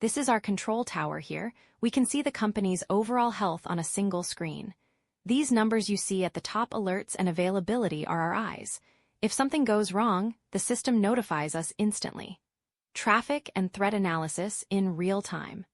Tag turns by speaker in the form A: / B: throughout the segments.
A: This is our control tower here. We can see the company's overall health on a single screen. These numbers you see at the top, alerts and availability, are our eyes. If something goes wrong, the system notifies us instantly. Traffic and threat analysis in real time.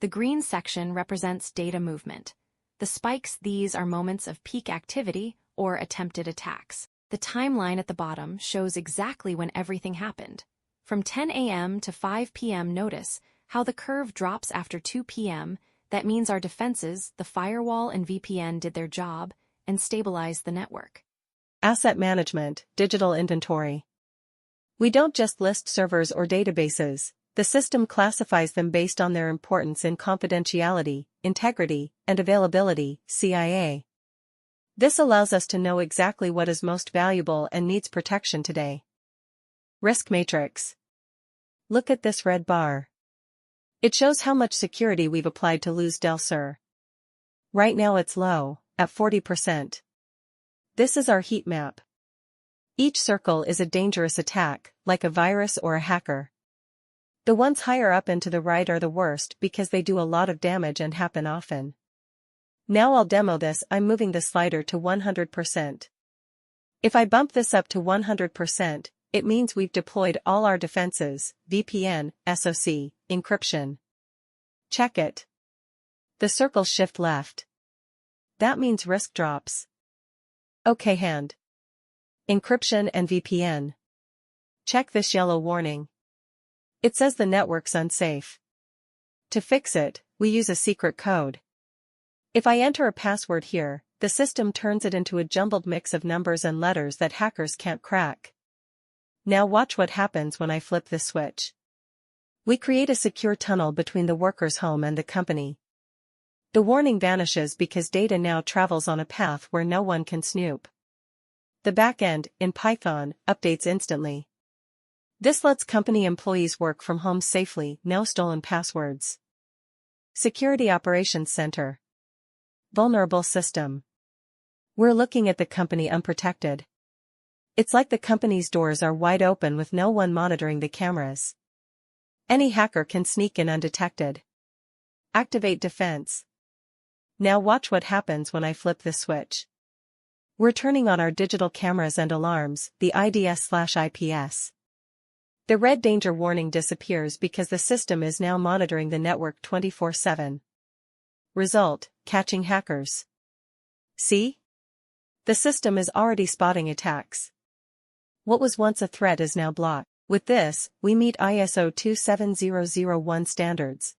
A: The green section represents data movement. The spikes, these are moments of peak activity or attempted attacks. The timeline at the bottom shows exactly when everything happened. From 10 a.m. to 5 p.m. Notice how the curve drops after 2 p.m. That means our defenses, the firewall and VPN, did their job and stabilized the network.
B: Asset management, digital inventory. We don't just list servers or databases. The system classifies them based on their importance in confidentiality, integrity, and availability, CIA. This allows us to know exactly what is most valuable and needs protection today. Risk matrix. Look at this red bar. It shows how much security we've applied to lose Del Sur. Right now it's low, at 40%. This is our heat map. Each circle is a dangerous attack, like a virus or a hacker. The ones higher up and to the right are the worst because they do a lot of damage and happen often. Now I'll demo this. I'm moving the slider to 100%. If I bump this up to 100%, it means we've deployed all our defenses, VPN, SOC, encryption. Check it. The circles shift left. That means risk drops. OK, hand. Encryption and VPN. Check this yellow warning. It says the network's unsafe. To fix it, we use a secret code. If I enter a password here, the system turns it into a jumbled mix of numbers and letters that hackers can't crack. Now watch what happens when I flip this switch. We create a secure tunnel between the worker's home and the company. The warning vanishes because data now travels on a path where no one can snoop. The backend, in Python, updates instantly. This lets company employees work from home safely, no stolen passwords. Security Operations Center. Vulnerable system. We're looking at the company unprotected. It's like the company's doors are wide open with no one monitoring the cameras. Any hacker can sneak in undetected. Activate defense. Now watch what happens when I flip this switch. We're turning on our digital cameras and alarms, the IDS/IPS. The red danger warning disappears because the system is now monitoring the network 24/7. Result: catching hackers. See? The system is already spotting attacks. What was once a threat is now blocked. With this, we meet ISO 27001 standards.